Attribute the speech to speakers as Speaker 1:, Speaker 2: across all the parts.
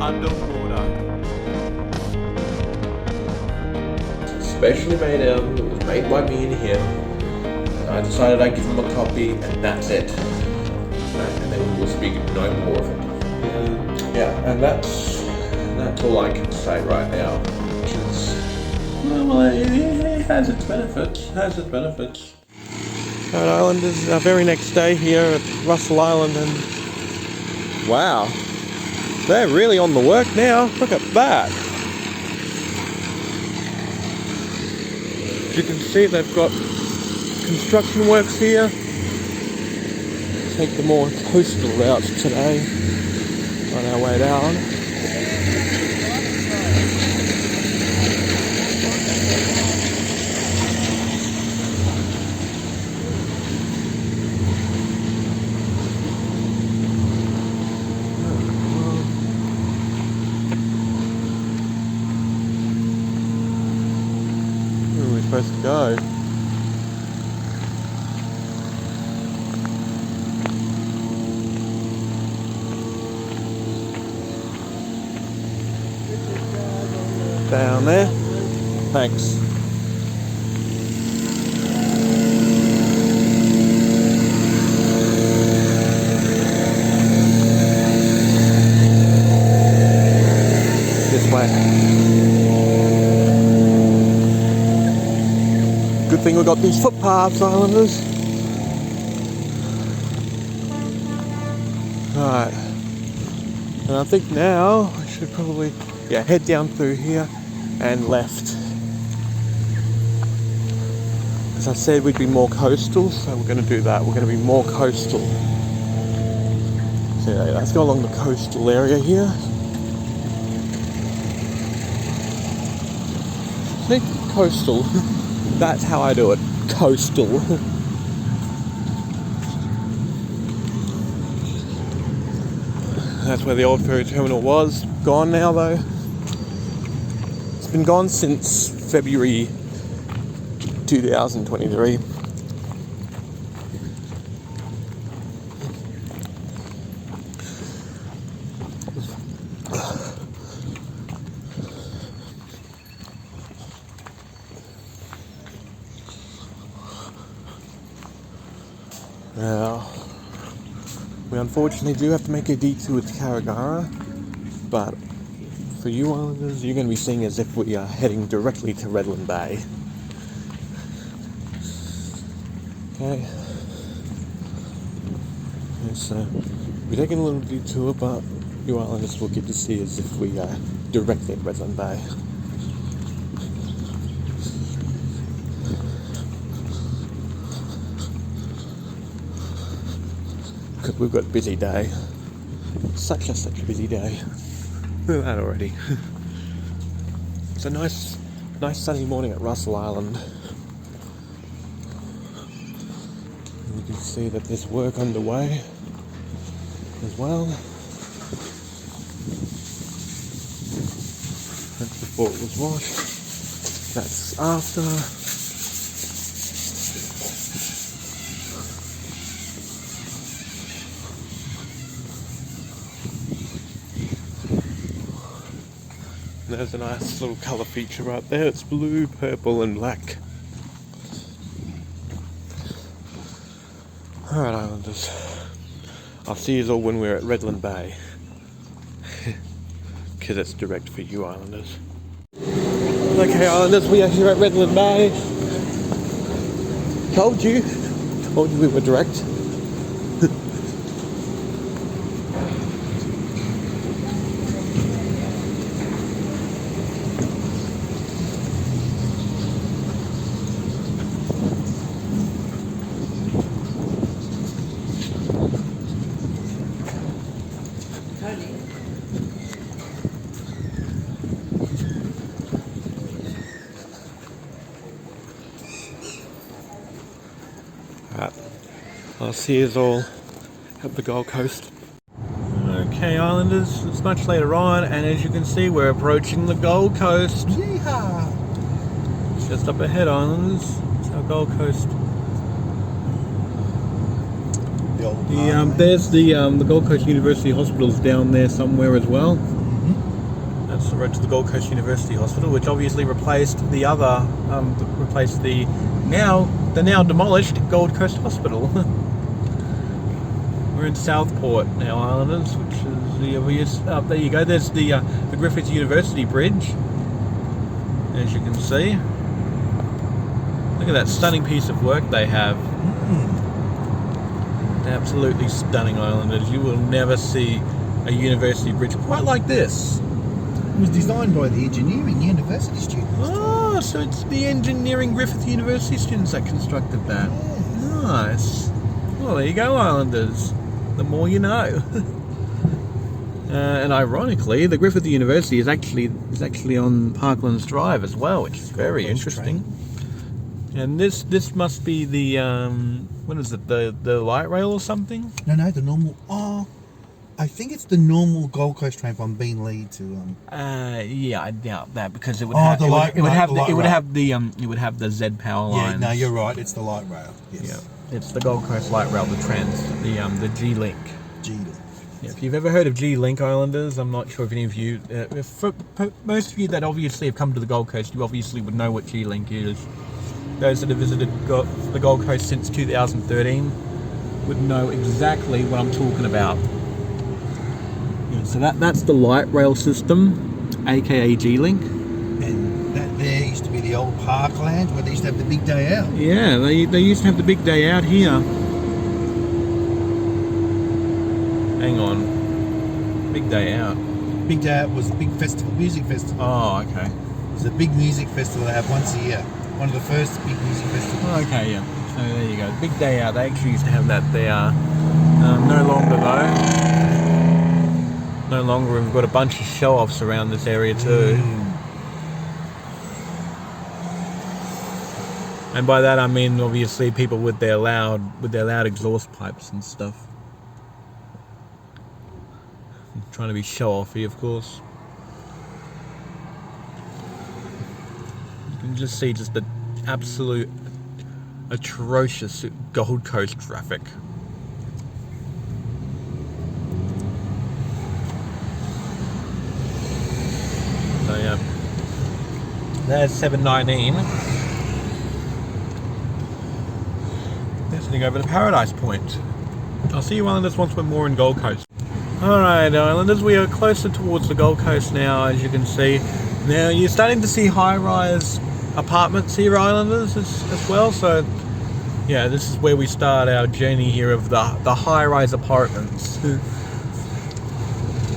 Speaker 1: underwater.
Speaker 2: Specially made album. It was made by me and him. And I decided I'd give him a copy, and that's it. And then we'll speak no more of it. Yeah, and that's all I can say right now. Which is, well, it has its benefits.
Speaker 1: Alright, Islanders, our very next day here at Russell Island, and wow, they're really on the work now. Look at that. As you can see, they've got construction works here. Take the more coastal routes today on our way down. Where are we supposed to go? Down there. Thanks. This way. Good thing we got these footpaths, Islanders. Right. And I think now I should probably head down through here and left. As I said, we'd be more coastal, so we're going to do that. We're going to be more coastal. So yeah, let's go along the coastal area here. See, coastal. That's how I do it. Coastal. That's where the old ferry terminal was. Gone now though. It's been gone since February 2023. Now, we unfortunately do have to make a detour to Carragara, but for you Islanders, you're going to be seeing as if we are heading directly to Redland Bay. Okay. So, we're taking a little detour, but you Islanders will get to see as if we are directly at Redland Bay. Because we've got a busy day. Such a busy day. Look at that already. It's a nice sunny morning at Russell Island. And you can see that there's work underway as well. That's before it was washed. That's after. There's a nice little colour feature right there. It's blue, purple and black. Alright Islanders, I'll see you all when we're at Redland Bay. Because it's direct for you Islanders. Okay Islanders, we are here at Redland Bay. Told you we were direct. I'll see you all at the Gold Coast. Okay Islanders, it's much later on and as you can see we're approaching the Gold Coast. Yeehaw! Just up ahead Islanders, it's our Gold Coast. There's the Gold Coast University Hospitals down there somewhere as well. It's the road to the Gold Coast University Hospital, which obviously replaced the now demolished Gold Coast Hospital. We're in Southport now, Islanders, which is the obvious. There you go. There's the Griffith University Bridge, as you can see. Look at that stunning piece of work they have. Absolutely stunning, Islanders. You will never see a university bridge quite like this.
Speaker 3: It was designed by the engineering university students.
Speaker 1: Oh, so it's the engineering Griffith University students that constructed that.
Speaker 3: Yes.
Speaker 1: Nice. Well, there you go, Islanders. The more you know. And ironically, the Griffith University is actually on Parklands Drive as well, which is very interesting. And this must be the what is it? The light rail or something?
Speaker 3: No, the normal. Oh, I think it's the normal Gold Coast train from Beenleigh to.
Speaker 1: Yeah, I doubt that because it would
Speaker 3: Oh,
Speaker 1: have
Speaker 3: the light-
Speaker 1: it would have
Speaker 3: light
Speaker 1: it would
Speaker 3: rail.
Speaker 1: have the Z power
Speaker 3: Yeah,
Speaker 1: lines.
Speaker 3: no, you're right. It's the light rail. Yes.
Speaker 1: Yeah, it's the Gold Coast light rail, the G Link.
Speaker 3: G-Link.
Speaker 1: Yeah, if you've ever heard of G Link, Islanders, I'm not sure if any of you, most of you that obviously have come to the Gold Coast, you obviously would know what G Link is. Those that have visited the Gold Coast since 2013 would know exactly what I'm talking about. Yeah, so that's the light rail system, aka G Link.
Speaker 3: And that there used to be the old Parkland where they used to have the big day out.
Speaker 1: Yeah, they used to have the big day out here. Hang on, big day out.
Speaker 3: Big day out was a big festival, music festival.
Speaker 1: Oh, okay.
Speaker 3: It was a big music festival they have once a year. One of the first big music festivals.
Speaker 1: Okay, yeah. So there you go. Big day out. They actually used to have that there. No longer though. No longer. We've got a bunch of show-offs around this area too. And by that I mean obviously people with their loud exhaust pipes and stuff. Trying to be show-offy, of course. You can just see just the absolute atrocious Gold Coast traffic. So yeah, there's 719. That's heading over to Paradise Point. I'll see you Islanders once we're more in Gold Coast. Alright Islanders, we are closer towards the Gold Coast now, as you can see. Now you're starting to see high-rise apartments here, Islanders, as well. So yeah, this is where we start our journey here of the high-rise apartments.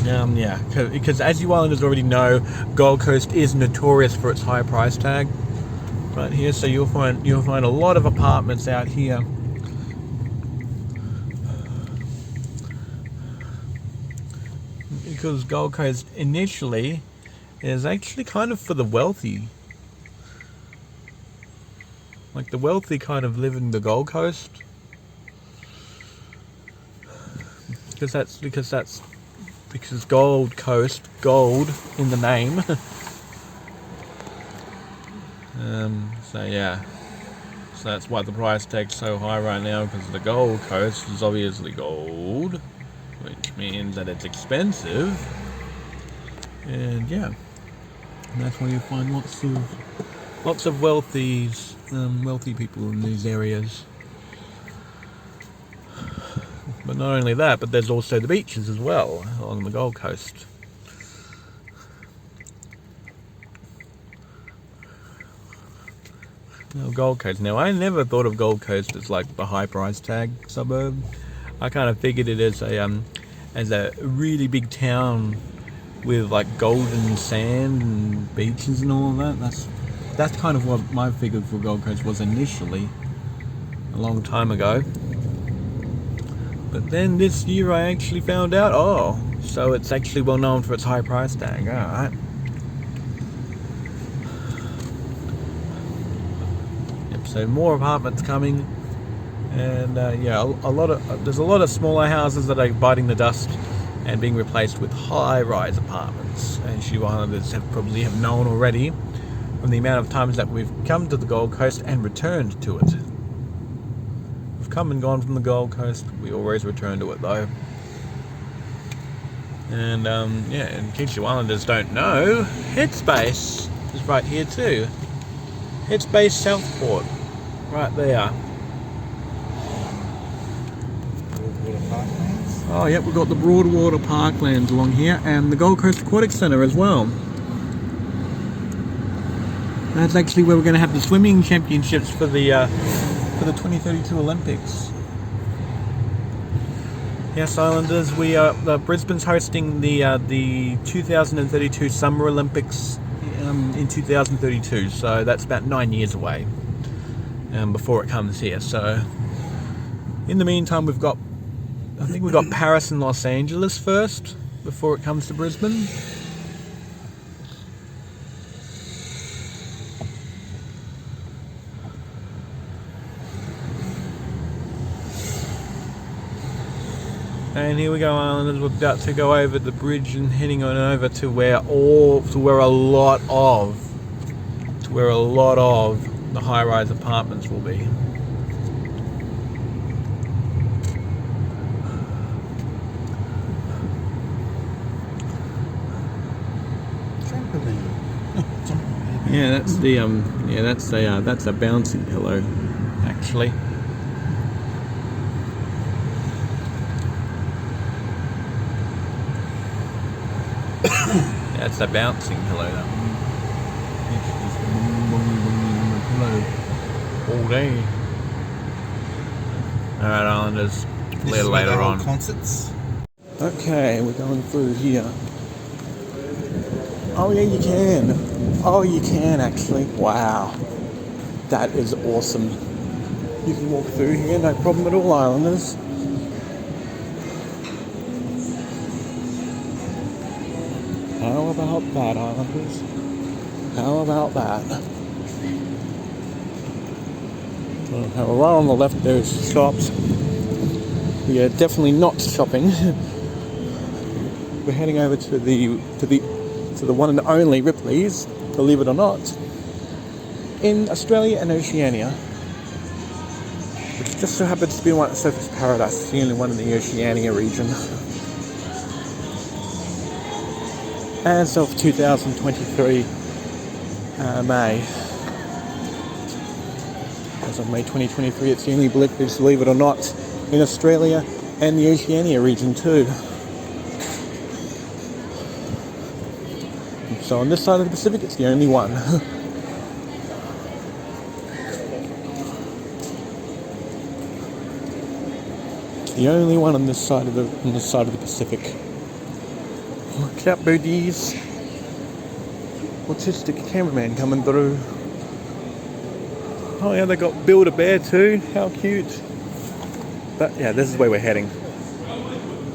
Speaker 1: Yeah, because as you Islanders already know, Gold Coast is notorious for its high price tag right here. So you'll find a lot of apartments out here. Because Gold Coast initially is actually kind of for the wealthy. Like the wealthy kind of live in the Gold Coast. Because Gold Coast, gold in the name. So yeah. So that's why the price tag's so high right now, because the Gold Coast is obviously gold, which means that it's expensive. And yeah, and that's why you find lots of wealthy people in these areas. But not only that, but there's also the beaches as well along the Gold Coast. Now, Gold Coast. Now, I never thought of Gold Coast as like the high price tag suburb. I kind of figured it as a really big town with like golden sand and beaches and all of that. That's kind of what my figure for Gold Coast was initially, a long time ago. But then this year I actually found out, oh, so it's actually well known for its high price tag. Alright. Yep, so more apartments coming. And yeah, there's a lot of smaller houses that are biting the dust and being replaced with high-rise apartments. As you Islanders probably have known already from the amount of times that we've come to the Gold Coast and returned to it. We've come and gone from the Gold Coast, we always return to it though. And yeah, in case you islanders don't know, Headspace is right here too. Headspace Southport, right there.
Speaker 3: Broadwater Parklands.
Speaker 1: Oh yep, we've got the Broadwater Parklands along here, and the Gold Coast Aquatic Centre as well. That's actually where we're going to have the swimming championships for the 2032 Olympics. Yes, Islanders, Brisbane's hosting the 2032 Summer Olympics in 2032, so that's about 9 years away before it comes here. So in the meantime, I think we've got Paris and Los Angeles first before it comes to Brisbane. And here we go, Islanders. We're about to go over the bridge and heading on over to where a lot of the high-rise apartments will be.
Speaker 3: Trampoline.
Speaker 1: Yeah, that's a bouncing pillow, actually. That's a bouncing pillow. It's just pillow all day. Alright, Islanders, a little later on.
Speaker 3: Concerts.
Speaker 1: Okay, we're going through here. Oh yeah, you can. Oh, you can actually. Wow. That is awesome. You can walk through here, no problem at all, Islanders. How about that, Islanders? How about that? Well, right on the left there's shops. We are definitely not shopping. We're heading over to the one and only Ripley's, believe it or not, in Australia and Oceania, which just so happens to be one at Surfer's Paradise. It's the only one in the Oceania region. As of 2023 May. As of May 2023, it's the only Ripley's, believe it or not, in Australia and the Oceania region too. So on this side of the Pacific, it's the only one. The only one on this side of the Pacific. Look out, Booties. Autistic cameraman coming through. Oh yeah, they got Build-A-Bear too. How cute. But yeah, this is where we're heading.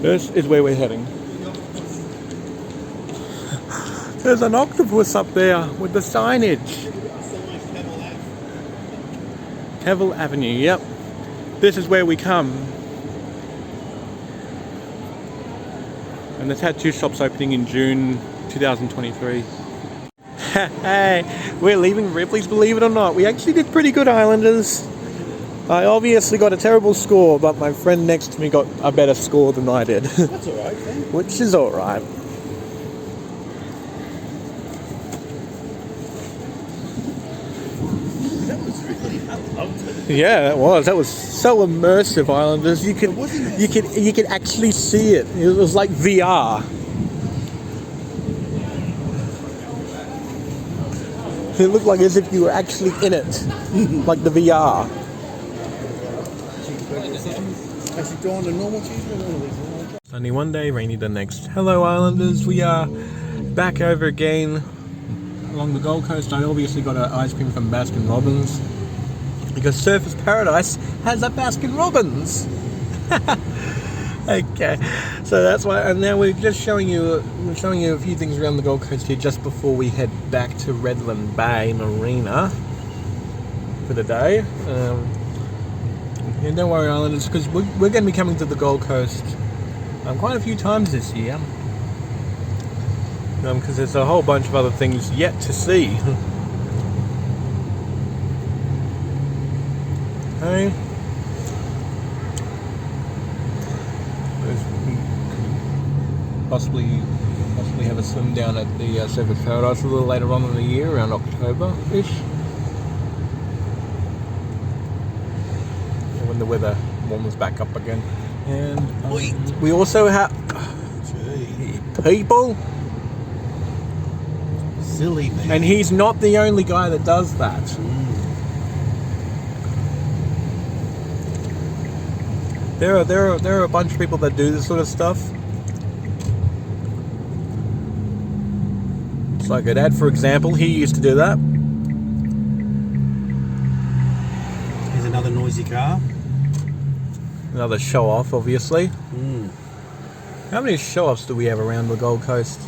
Speaker 1: This is where we're heading. There's an octopus up there with the signage. Cavill Avenue, yep. This is where we come. And the tattoo shop's opening in June 2023. Hey, we're leaving Ripley's, believe it or not. We actually did pretty good, Islanders. I obviously got a terrible score, but my friend next to me got a better score than I did.
Speaker 3: That's alright, then.
Speaker 1: Which is alright.
Speaker 3: That was really, I loved it.
Speaker 1: Yeah, that was. That was so immersive, Islanders. You could actually see it. It was like VR. It looked like as if you were actually in it, like the VR.
Speaker 3: Has it gone to normal Tuesday?
Speaker 1: Sunny one day, rainy the next. Hello, Islanders. We are back over again along the Gold Coast. I obviously got an ice cream from Baskin Robbins because Surfer's Paradise has a Baskin Robbins. Okay, so that's why. And now we're just showing you a few things around the Gold Coast here just before we head back to Redland Bay Marina for the day. And don't worry, Islanders, because we're going to be coming to the Gold Coast quite a few times this year. Because there's a whole bunch of other things yet to see. Okay. possibly have a swim down at the Surfers Paradise a little later on in the year, around October-ish. When the weather warms back up again. And we also have people.
Speaker 3: Silly man.
Speaker 1: And he's not the only guy that does that. There are a bunch of people that do this sort of stuff. It's like a dad, for example. He used to do that.
Speaker 3: Here's another noisy car.
Speaker 1: Another show off, obviously. How many show offs do we have around the Gold Coast?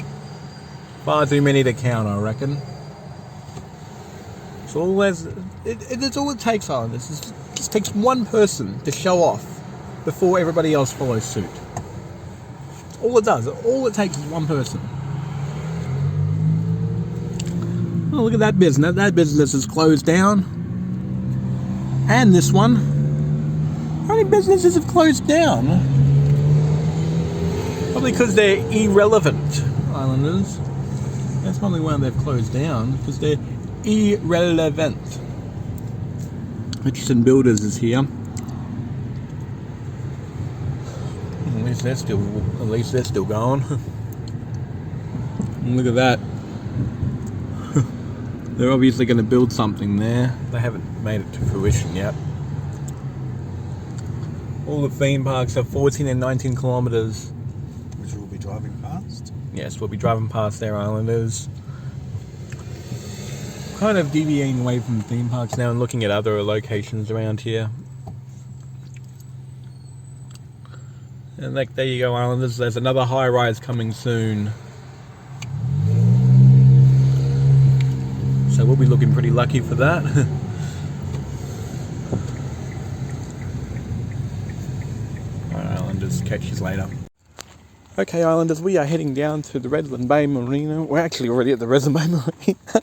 Speaker 1: Far too many to count, I reckon. It's all it takes, Islanders. It just takes one person to show off before everybody else follows suit. All it does. All it takes is one person. Oh, look at that business. That business is closed down. And this one. How many businesses have closed down? Probably because they're irrelevant, Islanders. That's probably why they've closed down, because they're irrelevant. Richardson Builders is here. At least they're still going. Look at that. They're obviously going to build something there. They haven't made it to fruition yet. All the theme parks are 14 and 19 kilometres.
Speaker 3: Which we'll be driving past.
Speaker 1: Yes, we'll be driving past their Islanders. Kind of deviating away from theme parks now and looking at other locations around here. And like, there you go, Islanders. There's another high rise coming soon. So we'll be looking pretty lucky for that. Alright, Islanders, catch you later. Okay, Islanders, we are heading down to the Redland Bay Marina. We're actually already at the Redland Bay Marina.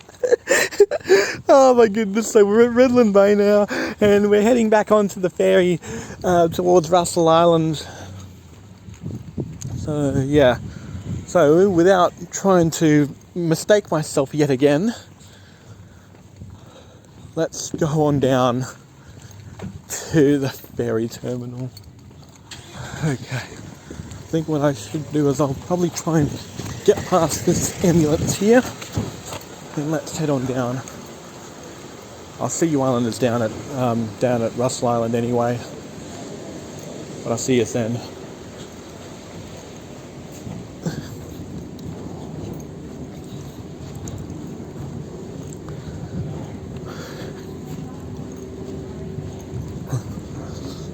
Speaker 1: Oh my goodness, so we're at Redland Bay now, and we're heading back onto the ferry towards Russell Island. So, yeah. So, without trying to mistake myself yet again, let's go on down to the ferry terminal. Okay. I think what I should do is I'll probably try and get past this ambulance here, and let's head on down. I'll see you Islanders down at Russell Island anyway, but I'll see you then.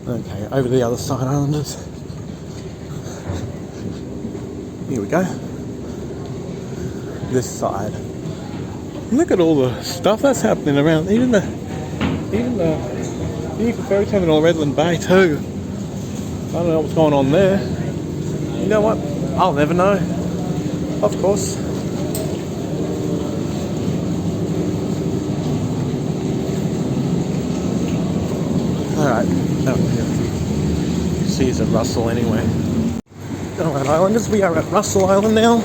Speaker 1: Okay, over the other side, Islanders. Here we go. This side. Look at all the stuff that's happening around. Even the ferry terminal at Redland Bay too. I don't know what's going on there. You know what? I'll never know. Of course. Alright. See us at Russell anyway. Alright, Islanders, we are at Russell Island now.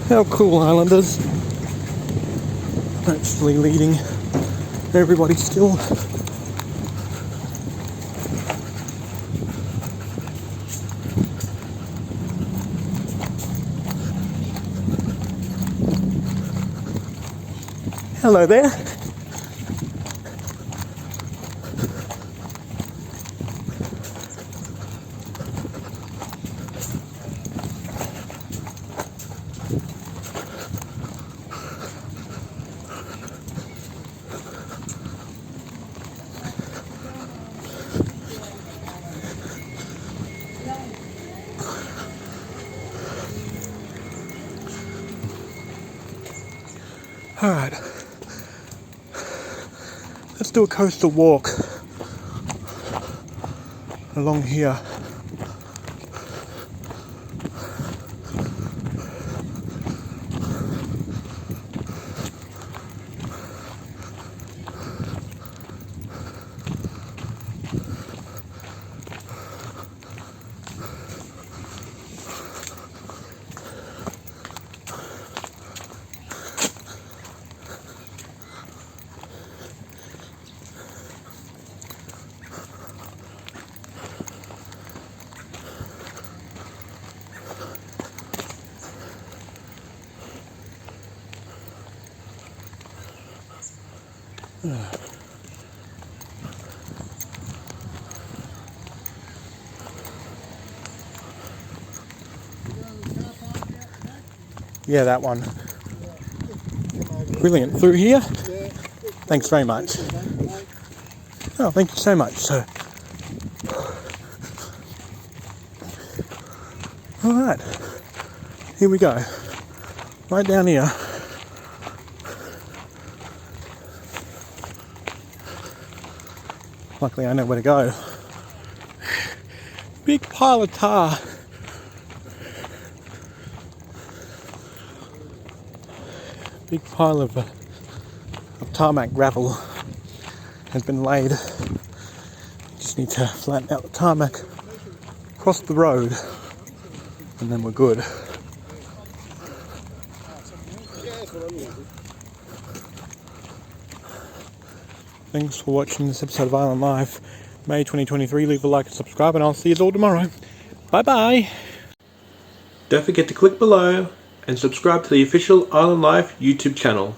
Speaker 1: How cool, Islanders. Actually leading everybody still. Hello there. All right. Let's do a coastal walk along here. Yeah, that one. Brilliant. Through here? Thanks very much. Oh, thank you so much, sir. Alright. Here we go. Right down here. Luckily I know where to go. Big pile of tar. Big pile of tarmac gravel has been laid. Just need to flatten out the tarmac, cross the road, and then we're good. Thanks for watching this episode of Island Life, May 2023. Leave a like and subscribe, and I'll see you all tomorrow. Bye bye. Don't forget to click below and subscribe to the official Island Life YouTube channel.